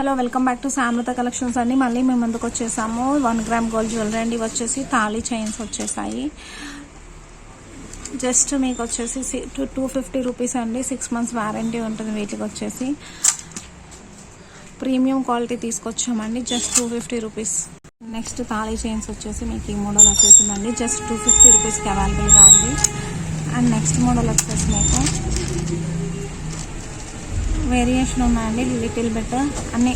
Hello welcome back to సామృత collections అండి. మళ్ళీ మేము ముందుకు వచ్చేసాము. 1 గ్రామ్ గోల్డ్ జ్యువెలరీ అండి. ఇవి వచ్చేసి తాళీ చైన్స్ వచ్చేసాయి. జస్ట్ మీకు వచ్చేసి 250 రూపీస్ అండి. 6 months వారంటీ ఉంటుంది. వీటికి వచ్చేసి ప్రీమియం క్వాలిటీ తీసుకొచ్చామండి. Just 250 rupees. నెక్స్ట్ తాళీ చైన్స్ వచ్చేసి మీకు ఈ మోడల్ వచ్చేసిందండి. జస్ట్ 250 రూపీస్కి అవైలబుల్గా ఉంది. అండ్ నెక్స్ట్ మోడల్ వచ్చేసి మీకు వేరియేషన్ ఉన్నాయండి. లిటిల్ బిట్ అన్నీ.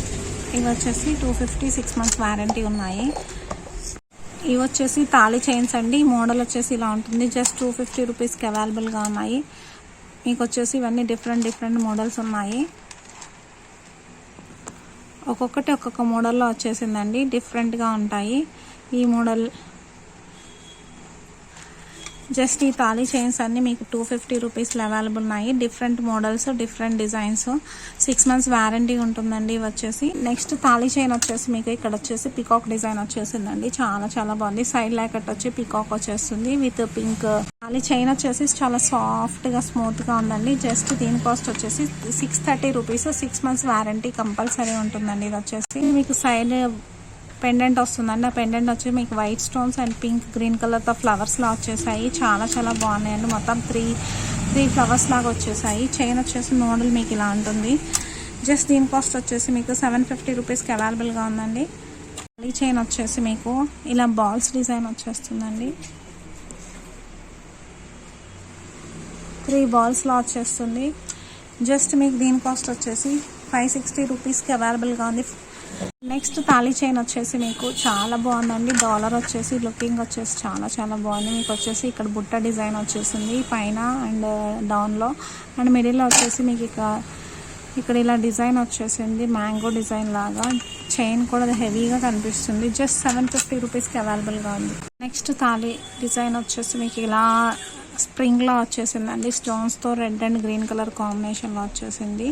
ఇవి వచ్చేసి 250 6 months వారంటీ ఉన్నాయి. ఇవి వచ్చేసి తాళీ చైన్స్ అండి. ఈ మోడల్ వచ్చేసి ఇలా ఉంటుంది. జస్ట్ 250 రూపీస్కి అవైలబుల్గా ఉన్నాయి. మీకు వచ్చేసి ఇవన్నీ డిఫరెంట్ మోడల్స్ ఉన్నాయి. ఒక్కొక్కటి ఒక్కొక్క మోడల్లో వచ్చేసిందండి. డిఫరెంట్గా ఉంటాయి. ఈ మోడల్ జస్ట్ ఈ తాళీ చైన్స్ అన్ని మీకు 250 రూపీస్లో అవైలబుల్ ఉన్నాయి. Different models, different designs. 6 months warranty ఉంటుందండి. ఇవి వచ్చేసి నెక్స్ట్ తాళీ చైన్ వచ్చేసి మీకు ఇక్కడ వచ్చేసి పికాక్ డిజైన్ వచ్చేసిందండి. చాలా బాగుంది. సైడ్ లాకెట్ వచ్చి పికాక్ వచ్చేస్తుంది విత్ పింక్. తాళీ చైన్ వచ్చేసి చాలా సాఫ్ట్గా స్మూత్గా ఉందండి. జస్ట్ దీని కాస్ట్ వచ్చేసి 630 రూపీస్. 6 months వారంటీ కంపల్సరీ ఉంటుందండి. ఇది వచ్చేసి మీకు సైడ్ పెండెంట్ వస్తుందండి. ఆ పెండెంట్ వచ్చి మీకు white stones and pink green కలర్తో ఫ్లవర్స్ లా వచ్చేసాయి. చాలా బాగున్నాయండి. మొత్తం త్రీ ఫ్లవర్స్ లాగా వచ్చేసాయి. చైన్ వచ్చేసి మోడల్ మీకు ఇలా ఉంటుంది. జస్ట్ దీని కాస్ట్ వచ్చేసి మీకు 750 రూపీస్కి అవైలబుల్గా ఉందండి. ఈ చైన్ వచ్చేసి మీకు ఇలా బాల్స్ డిజైన్ వచ్చేస్తుందండి. 3 balls లా వచ్చేస్తుంది. జస్ట్ మీకు దీని కాస్ట్ వచ్చేసి 560 రూపీస్కి అవైలబుల్గా ఉంది. నెక్స్ట్ తాళీ చైన్ వచ్చేసి మీకు చాలా బాగుందండి. డాలర్ వచ్చేసి లుకింగ్ వచ్చేసి చాలా బాగుంది. మీకు వచ్చేసి ఇక్కడ బుట్ట డిజైన్ వచ్చేసింది పైన అండ్ డౌన్లో. అండ్ మిడిల్లో వచ్చేసి మీకు ఇక్కడ ఇలా డిజైన్ వచ్చేసింది. మ్యాంగో డిజైన్ లాగా. చైన్ కూడా హెవీగా కనిపిస్తుంది. జస్ట్ 750 రూపీస్కి అవైలబుల్గా ఉంది. నెక్స్ట్ తాళీ డిజైన్ వచ్చేసి మీకు ఇలా స్ప్రింగ్లో వచ్చేసిందండి. స్టోన్స్తో రెడ్ అండ్ గ్రీన్ కలర్ కాంబినేషన్లో వచ్చేసింది.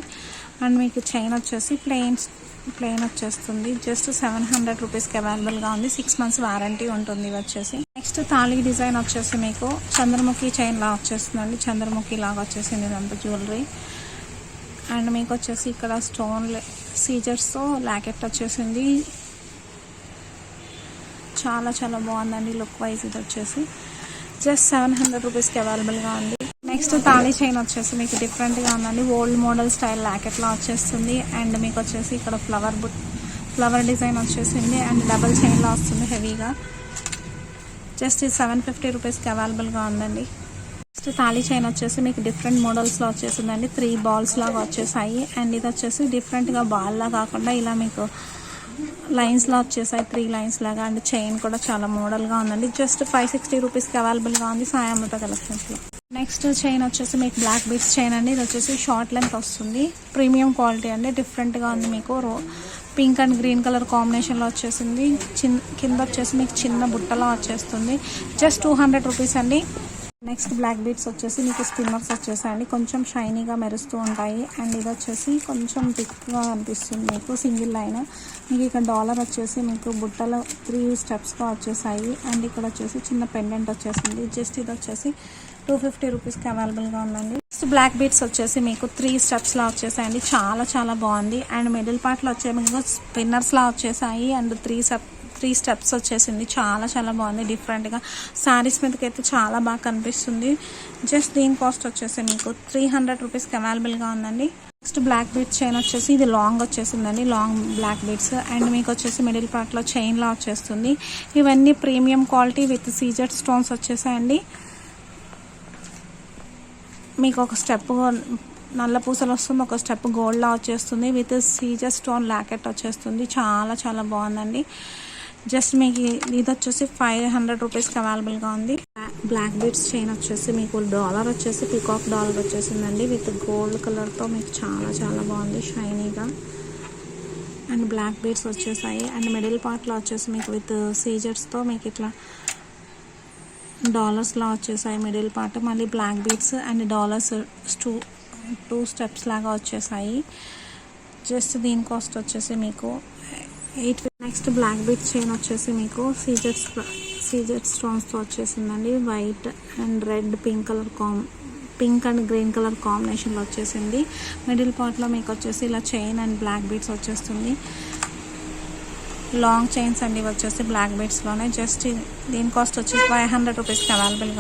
అండ్ మీకు చైన్ వచ్చేసి ప్లెయిన్ వచ్చేస్తుంది. జస్ట్ 700 రూపీస్కి అవైలబుల్గా ఉంది. 6 months వారంటీ ఉంటుంది. ఇవి వచ్చేసి నెక్స్ట్ తాళీ డిజైన్ వచ్చేసి మీకు చంద్రముఖి చైన్ లా వచ్చేస్తుందండి. చంద్రముఖి లాగా వచ్చేసింది ఇదంతా జ్యువెలరీ. అండ్ మీకు వచ్చేసి ఇక్కడ స్టోన్ సీజర్స్తో లాకెట్ వచ్చేసింది. చాలా బాగుందండి లుక్ వైజ్. ఇది వచ్చేసి జస్ట్ 700 రూపీస్కి అవైలబుల్గా ఉంది. నెక్స్ట్ తాళీ చైన్ వచ్చేసి మీకు డిఫరెంట్గా ఉందండి. ఓల్డ్ మోడల్ స్టైల్ లాకెట్లా వచ్చేస్తుంది. అండ్ మీకు వచ్చేసి ఇక్కడ ఫ్లవర్ డిజైన్ వచ్చేసింది. అండ్ డబల్ చైన్లా వస్తుంది హెవీగా. జస్ట్ 750 రూపీస్కి అవైలబుల్గా ఉందండి. నెక్స్ట్ తాళీ చైన్ వచ్చేసి మీకు డిఫరెంట్ మోడల్స్లో వచ్చేసిందండి. 3 balls లాగా వచ్చేసాయి. అండ్ ఇది వచ్చేసి డిఫరెంట్గా బాల్లా కాకుండా ఇలా మీకు లైన్స్లా వచ్చేసాయి. 3 lines లాగా. అండ్ చైన్ కూడా చాలా మోడల్గా ఉందండి. జస్ట్ 560 రూపీస్కి అవైలబుల్గా ఉంది సాయమృత కలెక్షన్స్లో. నెక్స్ట్ చైన్ వచ్చేసి మీకు బ్లాక్ బీడ్స్ చైన్ అండి. ఇది వచ్చేసి షార్ట్ లెంత్ వస్తుంది. ప్రీమియం క్వాలిటీ అండి. డిఫరెంట్గా ఉంది. మీకు పింక్ అండ్ గ్రీన్ కలర్ కాంబినేషన్లో వచ్చేసింది. కింద వచ్చేసి మీకు చిన్న బుట్టలో వచ్చేస్తుంది. జస్ట్ 200 రూపీస్ అండి. నెక్స్ట్ బ్లాక్ బీడ్స్ వచ్చేసి మీకు స్పిన్నర్స్ వచ్చేసాయండి. కొంచెం షైనీగా మెరుస్తూ ఉంటాయి. అండ్ ఇది వచ్చేసి కొంచెం థిక్గా అనిపిస్తుంది మీకు. Single line. మీకు ఇక్కడ డాలర్ వచ్చేసి మీకు బుట్టలో 3 స్టెప్స్గా వచ్చేసాయి. అండ్ ఇక్కడ వచ్చేసి చిన్న పెండెంట్ వచ్చేసింది. జస్ట్ ఇది వచ్చేసి 250 రూపీస్కి అవైలబుల్గా ఉందండి. నెక్స్ట్ బ్లాక్ బీడ్స్ వచ్చేసి మీకు 3 స్టెప్స్లా వచ్చేసాయండి. చాలా బాగుంది. అండ్ మిడిల్ పార్ట్లో వచ్చే మీకు స్పిన్నర్స్లా వచ్చేసాయి. అండ్ 3 స్టెప్స్ వచ్చేసింది. చాలా బాగుంది. డిఫరెంట్గా శారీస్ మీదకి అయితే చాలా బాగా కనిపిస్తుంది. జస్ట్ దీని కాస్ట్ వచ్చేసి మీకు 300 రూపీస్కి అవైలబుల్గా ఉందండి. నెక్స్ట్ బ్లాక్ బీడ్స్ చైన్ వచ్చేసి ఇది లాంగ్ వచ్చేసిందండి. Long black beads. అండ్ మీకు వచ్చేసి మిడిల్ పార్ట్లో చైన్లా వచ్చేస్తుంది. ఇవన్నీ ప్రీమియం క్వాలిటీ విత్ సీజర్ స్టోన్స్ వచ్చేసాయండి. మీకు ఒక స్టెప్ నల్ల పూసలు వస్తుంది. ఒక స్టెప్ గోల్డ్లా వచ్చేస్తుంది. విత్ సీజర్ స్టోన్ లాకెట్ వచ్చేస్తుంది. చాలా బాగుందండి. జస్ట్ మీకు ఇది వచ్చేసి 500 రూపీస్కి అవైలబుల్గా ఉంది. బ్లాక్ బీడ్స్ చైన్ వచ్చేసి మీకు డాలర్ వచ్చేసి పికాక్ డాలర్ వచ్చేసిందండి. విత్ గోల్డ్ కలర్తో మీకు చాలా బాగుంది షైనీగా. అండ్ బ్లాక్ బీడ్స్ వచ్చేసాయి. అండ్ మిడిల్ పార్ట్లో వచ్చేసి మీకు విత్ సీజర్స్తో మీకు ఇట్లా డాలర్స్లా వచ్చేసాయి మిడిల్ పార్ట్. మళ్ళీ black beads and dollars 2 steps లాగా వచ్చేసాయి. జస్ట్ దీని కాస్ట్ వచ్చేసి మీకు 8. నెక్స్ట్ బ్లాక్ బీడ్స్ చైన్ వచ్చేసి మీకు సీజర్ స్టోన్స్తో వచ్చేసిందండి. White and red pink colour pink and green colour కాంబినేషన్లో వచ్చేసింది. మిడిల్ పార్ట్లో మీకు వచ్చేసి ఇలా చైన్ అండ్ బ్లాక్ బీడ్స్ వచ్చేస్తుంది. లాంగ్ చైన్స్ అండి వచ్చేసి బ్లాక్ బీడ్స్లోనే. జస్ట్ దీని కాస్ట్ వచ్చి 500 రూపీస్కి అవైలబుల్గా